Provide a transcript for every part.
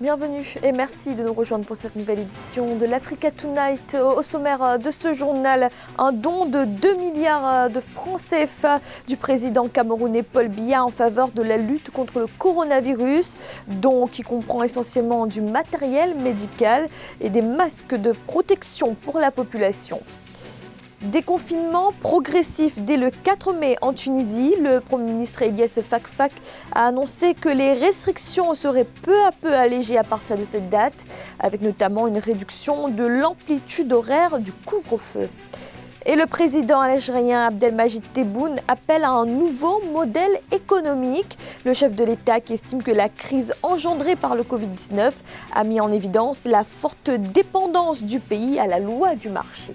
Bienvenue et merci de nous rejoindre pour cette nouvelle édition de l'Africa Tonight. Au sommaire de ce journal, un don de 2 milliards de francs CFA du président camerounais Paul Biya en faveur de la lutte contre le coronavirus, don qui comprend essentiellement du matériel médical et des masques de protection pour la population. Déconfinement progressif dès le 4 mai en Tunisie. Le Premier ministre Eliès Fakhfakh a annoncé que les restrictions seraient peu à peu allégées à partir de cette date, avec notamment une réduction de l'amplitude horaire du couvre-feu. Et le président algérien Abdelmajid Tebboune appelle à un nouveau modèle économique. Le chef de l'État qui estime que la crise engendrée par le Covid-19 a mis en évidence la forte dépendance du pays à la loi du marché.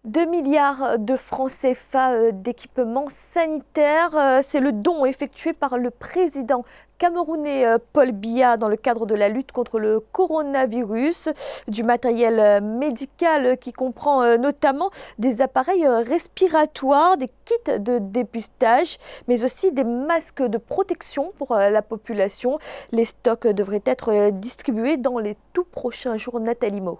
2 milliards de francs CFA d'équipements sanitaires, c'est le don effectué par le président camerounais Paul Biya dans le cadre de la lutte contre le coronavirus, du matériel médical qui comprend notamment des appareils respiratoires, des kits de dépistage, mais aussi des masques de protection pour la population. Les stocks devraient être distribués dans les tout prochains jours. Nathalie Mo.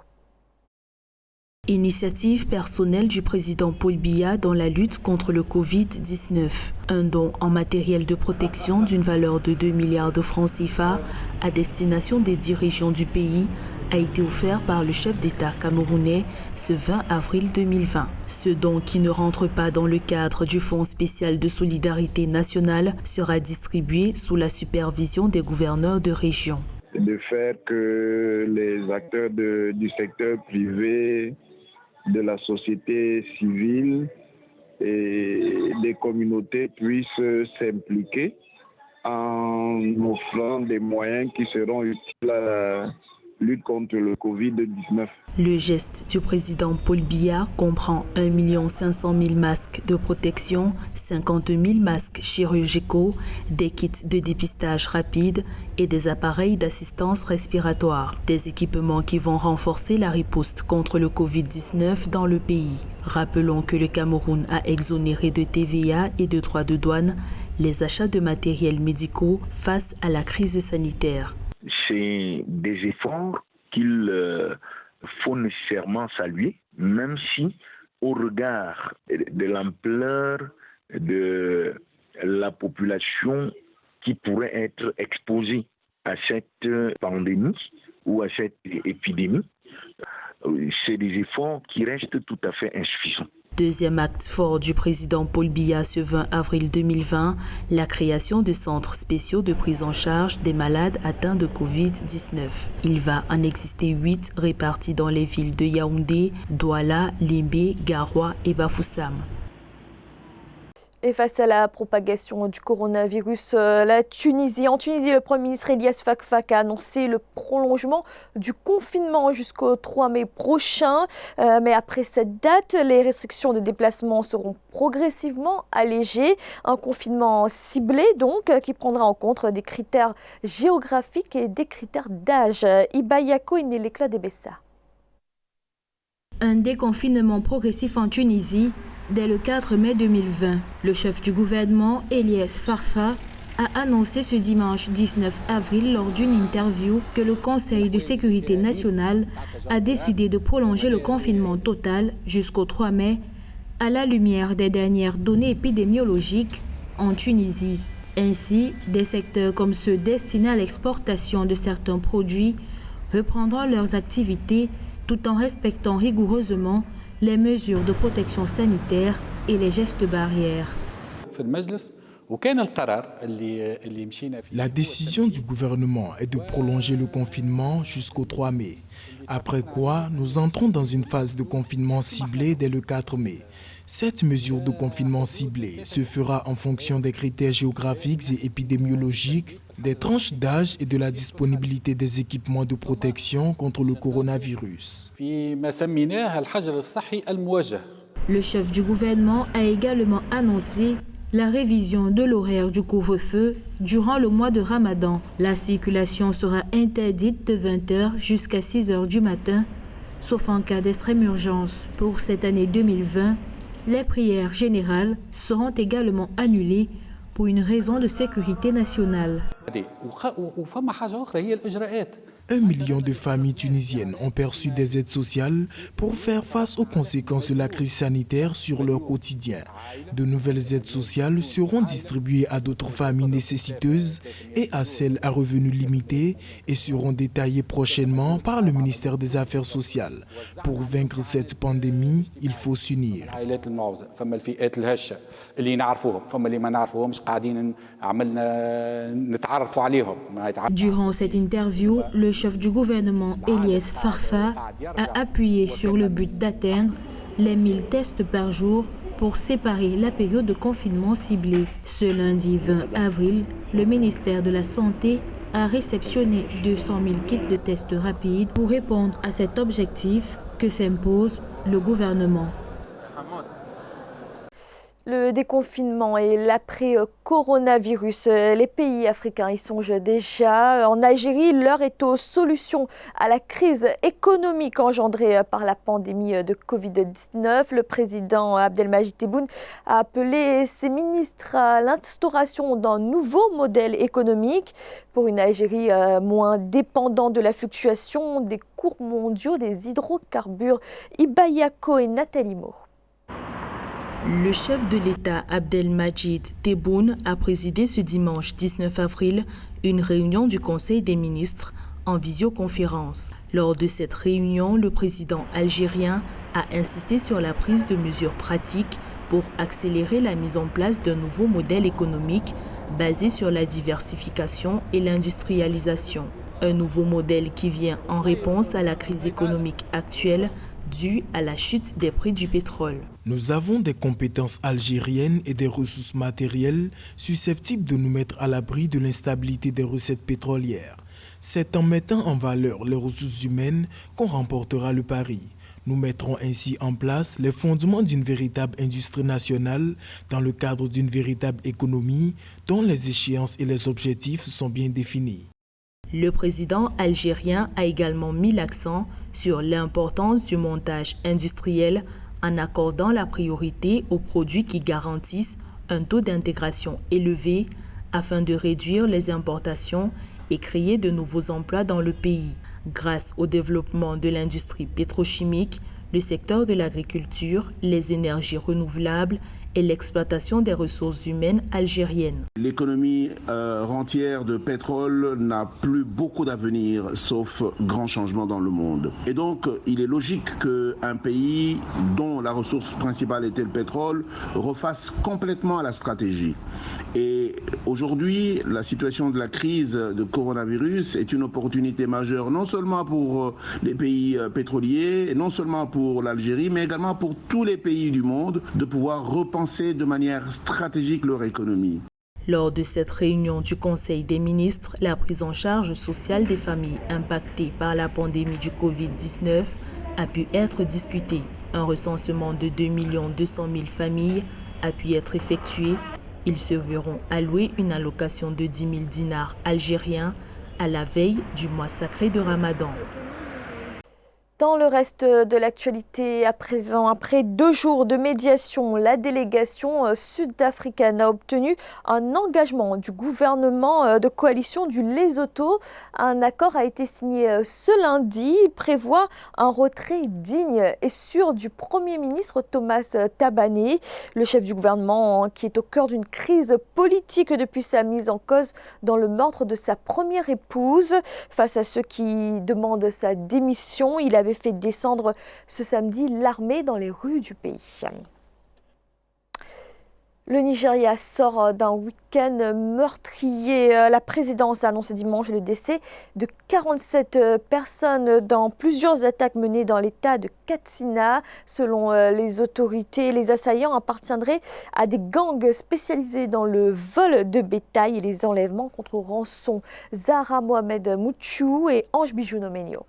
Initiative personnelle du président Paul Biya dans la lutte contre le Covid-19. Un don en matériel de protection d'une valeur de 2 milliards de francs CFA à destination des 10 régions du pays a été offert par le chef d'État camerounais ce 20 avril 2020. Ce don, qui ne rentre pas dans le cadre du Fonds spécial de solidarité nationale, sera distribué sous la supervision des gouverneurs de région. De faire que les acteurs du secteur privé, de la société civile et des communautés puissent s'impliquer en offrant des moyens qui seront utiles à la lutte contre le Covid-19. Le geste du président Paul Biya comprend 1 500 000 masques de protection, 50 000 masques chirurgicaux, des kits de dépistage rapide et des appareils d'assistance respiratoire. Des équipements qui vont renforcer la riposte contre le Covid-19 dans le pays. Rappelons que le Cameroun a exonéré de TVA et de droits de douane les achats de matériels médicaux face à la crise sanitaire. C'est des efforts qu'il faut nécessairement saluer, même si au regard de l'ampleur de la population qui pourrait être exposée à cette pandémie ou à cette épidémie, c'est des efforts qui restent tout à fait insuffisants. Deuxième acte fort du président Paul Biya ce 20 avril 2020, la création de centres spéciaux de prise en charge des malades atteints de Covid-19. Il va en exister 8 répartis dans les villes de Yaoundé, Douala, Limbe, Garoua et Bafoussam. Et face à la propagation du coronavirus, en Tunisie, le Premier ministre Eliès Fakhfakh a annoncé le prolongement du confinement jusqu'au 3 mai prochain. Mais après cette date, les restrictions de déplacement seront progressivement allégées. Un confinement ciblé, donc, qui prendra en compte des critères géographiques et des critères d'âge. Ibayako Inéléclat des Bessa. Un déconfinement progressif en Tunisie dès le 4 mai 2020. Le chef du gouvernement, Eliès Fakhfakh, a annoncé ce dimanche 19 avril lors d'une interview que le Conseil de sécurité nationale a décidé de prolonger le confinement total jusqu'au 3 mai à la lumière des dernières données épidémiologiques en Tunisie. Ainsi, des secteurs comme ceux destinés à l'exportation de certains produits reprendront leurs activités tout en respectant rigoureusement les mesures de protection sanitaire et les gestes barrières. La décision du gouvernement est de prolonger le confinement jusqu'au 3 mai, après quoi nous entrons dans une phase de confinement ciblé dès le 4 mai. Cette mesure de confinement ciblé se fera en fonction des critères géographiques et épidémiologiques, des tranches d'âge et de la disponibilité des équipements de protection contre le coronavirus. Le chef du gouvernement a également annoncé la révision de l'horaire du couvre-feu durant le mois de Ramadan. La circulation sera interdite de 20h jusqu'à 6h du matin, sauf en cas d'extrême urgence. Pour cette année 2020, les prières générales seront également annulées pour une raison de sécurité nationale. 1 million de familles tunisiennes ont perçu des aides sociales pour faire face aux conséquences de la crise sanitaire sur leur quotidien. De nouvelles aides sociales seront distribuées à d'autres familles nécessiteuses et à celles à revenus limités et seront détaillées prochainement par le ministère des Affaires sociales. Pour vaincre cette pandémie, il faut s'unir. Durant cette interview, le chef du gouvernement, Eliès Farfa, a appuyé sur le but d'atteindre les 1000 tests par jour pour séparer la période de confinement ciblé. Ce lundi 20 avril, le ministère de la Santé a réceptionné 200 000 kits de tests rapides pour répondre à cet objectif que s'impose le gouvernement. Le déconfinement et l'après-coronavirus, les pays africains y songent déjà. En Algérie, l'heure est aux solutions à la crise économique engendrée par la pandémie de Covid-19. Le président Abdelmadjid Tebboune a appelé ses ministres à l'instauration d'un nouveau modèle économique pour une Algérie moins dépendante de la fluctuation des cours mondiaux des hydrocarbures. Iba Yako et Nathalie Mo. Le chef de l'État Abdelmadjid Tebboune a présidé ce dimanche 19 avril une réunion du Conseil des ministres en visioconférence. Lors de cette réunion, le président algérien a insisté sur la prise de mesures pratiques pour accélérer la mise en place d'un nouveau modèle économique basé sur la diversification et l'industrialisation. Un nouveau modèle qui vient en réponse à la crise économique actuelle due à la chute des prix du pétrole. Nous avons des compétences algériennes et des ressources matérielles susceptibles de nous mettre à l'abri de l'instabilité des recettes pétrolières. C'est en mettant en valeur les ressources humaines qu'on remportera le pari. Nous mettrons ainsi en place les fondements d'une véritable industrie nationale dans le cadre d'une véritable économie dont les échéances et les objectifs sont bien définis. Le président algérien a également mis l'accent sur l'importance du montage industriel en accordant la priorité aux produits qui garantissent un taux d'intégration élevé afin de réduire les importations et créer de nouveaux emplois dans le pays. Grâce au développement de l'industrie pétrochimique, le secteur de l'agriculture, les énergies renouvelables et l'exploitation des ressources humaines algériennes. L'économie rentière de pétrole n'a plus beaucoup d'avenir, sauf grand changement dans le monde. Et donc, il est logique qu'un pays dont la ressource principale était le pétrole refasse complètement la stratégie. Et aujourd'hui, la situation de la crise de coronavirus est une opportunité majeure, non seulement pour les pays pétroliers, non seulement pour l'Algérie, mais également pour tous les pays du monde, de pouvoir repenser de manière stratégique leur économie. Lors de cette réunion du Conseil des ministres, la prise en charge sociale des familles impactées par la pandémie du Covid-19 a pu être discutée. Un recensement de 2 200 000 familles a pu être effectué. Ils se verront allouer une allocation de 10 000 dinars algériens à la veille du mois sacré de Ramadan. Dans le reste de l'actualité, à présent, après 2 jours de médiation, la délégation sud-africaine a obtenu un engagement du gouvernement de coalition du Lesotho. Un accord a été signé ce lundi. Il prévoit un retrait digne et sûr du Premier ministre Thomas Thabane, le chef du gouvernement qui est au cœur d'une crise politique depuis sa mise en cause dans le meurtre de sa première épouse. Face à ceux qui demandent sa démission, il avait fait descendre ce samedi l'armée dans les rues du pays. Le Nigeria sort d'un week-end meurtrier. La présidence a annoncé dimanche le décès de 47 personnes dans plusieurs attaques menées dans l'état de Katsina. Selon les autorités, les assaillants appartiendraient à des gangs spécialisés dans le vol de bétail et les enlèvements contre rançon. Zahra Mohamed Mouchou et Ange Bijounomenio.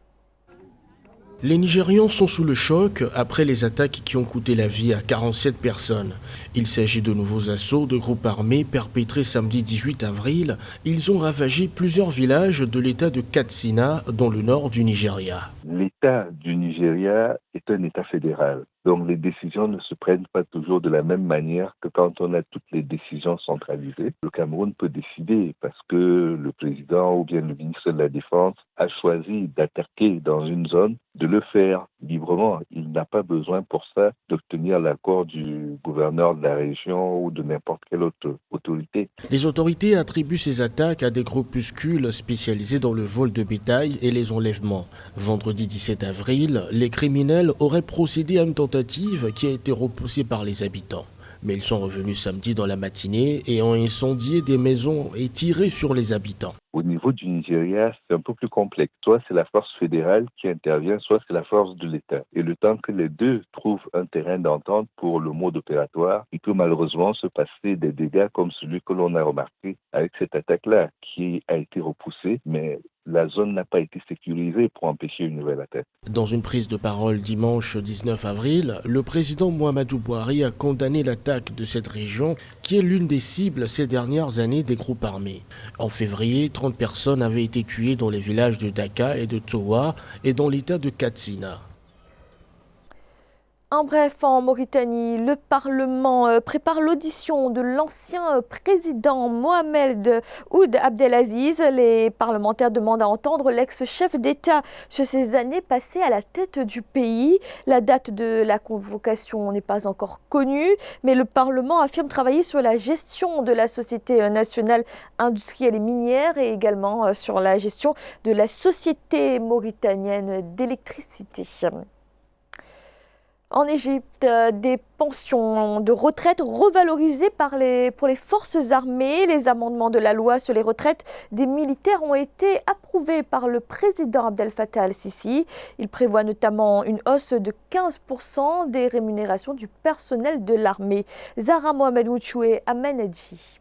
Les Nigérians sont sous le choc après les attaques qui ont coûté la vie à 47 personnes. Il s'agit de nouveaux assauts de groupes armés perpétrés samedi 18 avril. Ils ont ravagé plusieurs villages de l'état de Katsina, dans le nord du Nigeria. L'état du Nigeria est un état fédéral. Donc les décisions ne se prennent pas toujours de la même manière que quand on a toutes les décisions centralisées. Le Cameroun peut décider parce que le président ou bien le ministre de la Défense a choisi d'attaquer dans une zone, de le faire librement. Il n'a pas besoin pour ça d'obtenir l'accord du gouverneur de la région ou de n'importe quelle autre autorité. Les autorités attribuent ces attaques à des groupuscules spécialisés dans le vol de bétail et les enlèvements. Vendredi 17 avril, les criminels auraient procédé à une tentative qui a été repoussée par les habitants. Mais ils sont revenus samedi dans la matinée et ont incendié des maisons et tiré sur les habitants. Au niveau du Nigeria, c'est un peu plus complexe. Soit c'est la force fédérale qui intervient, soit c'est la force de l'État. Et le temps que les deux trouvent un terrain d'entente pour le mode opératoire, il peut malheureusement se passer des dégâts comme celui que l'on a remarqué avec cette attaque-là, qui a été repoussée, mais la zone n'a pas été sécurisée pour empêcher une nouvelle attaque. Dans une prise de parole dimanche 19 avril, le président Muhammadu Buhari a condamné l'attaque de cette région qui est l'une des cibles ces dernières années des groupes armés. En février, 30 personnes avaient été tuées dans les villages de Daka et de Towa et dans l'état de Katsina. En bref, en Mauritanie, le Parlement prépare l'audition de l'ancien président Mohamed Ould Abdelaziz. Les parlementaires demandent à entendre l'ex-chef d'État sur ses années passées à la tête du pays. La date de la convocation n'est pas encore connue, mais le Parlement affirme travailler sur la gestion de la Société nationale industrielle et minière et également sur la gestion de la Société mauritanienne d'électricité. En Égypte, des pensions de retraite revalorisées pour les forces armées. Les amendements de la loi sur les retraites des militaires ont été approuvés par le président Abdel Fattah al-Sisi. Il prévoit notamment une hausse de 15% des rémunérations du personnel de l'armée. Zahra Mohamed Ouchoué, Amenedji.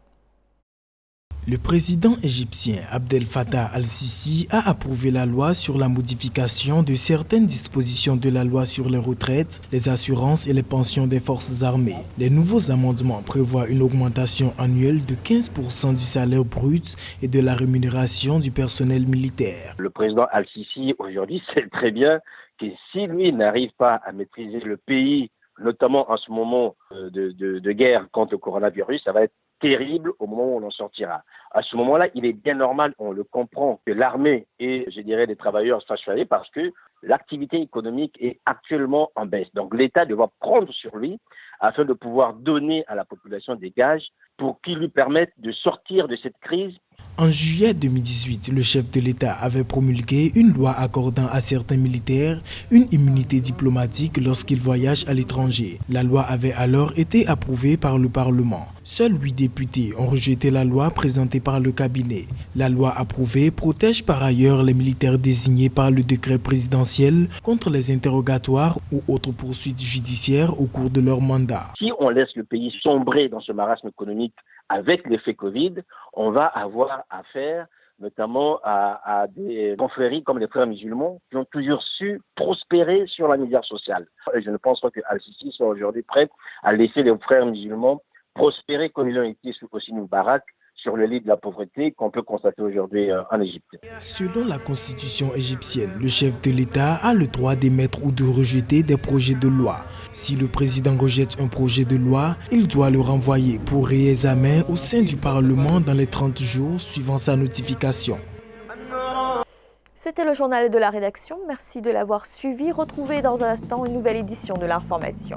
Le président égyptien Abdel Fattah al-Sisi a approuvé la loi sur la modification de certaines dispositions de la loi sur les retraites, les assurances et les pensions des forces armées. Les nouveaux amendements prévoient une augmentation annuelle de 15% du salaire brut et de la rémunération du personnel militaire. Le président al-Sisi aujourd'hui sait très bien que si lui n'arrive pas à maîtriser le pays, notamment en ce moment de guerre contre le coronavirus, ça va être terrible au moment où on en sortira. À ce moment-là, il est bien normal, on le comprend, que l'armée et, je dirais, les travailleurs soient choisis parce que l'activité économique est actuellement en baisse. Donc l'État doit prendre sur lui afin de pouvoir donner à la population des gages pour qu'ils lui permettent de sortir de cette crise. En juillet 2018, le chef de l'État avait promulgué une loi accordant à certains militaires une immunité diplomatique lorsqu'ils voyagent à l'étranger. La loi avait alors été approuvée par le Parlement. Seuls 8 députés ont rejeté la loi présentée par le cabinet. La loi approuvée protège par ailleurs les militaires désignés par le décret présidentiel contre les interrogatoires ou autres poursuites judiciaires au cours de leur mandat. Si on laisse le pays sombrer dans ce marasme économique avec l'effet Covid, on va avoir affaire notamment à des confréries comme les frères musulmans qui ont toujours su prospérer sur la misère sociale. Et je ne pense pas que Al-Sisi soit aujourd'hui prêt à laisser les frères musulmans prospérer comme ils ont été sous Hosni Moubarak sur le lit de la pauvreté qu'on peut constater aujourd'hui en Égypte. Selon la constitution égyptienne, le chef de l'État a le droit d'émettre ou de rejeter des projets de loi. Si le président rejette un projet de loi, il doit le renvoyer pour réexamen au sein du Parlement dans les 30 jours suivant sa notification. C'était le journal de la rédaction. Merci de l'avoir suivi. Retrouvez dans un instant une nouvelle édition de l'information.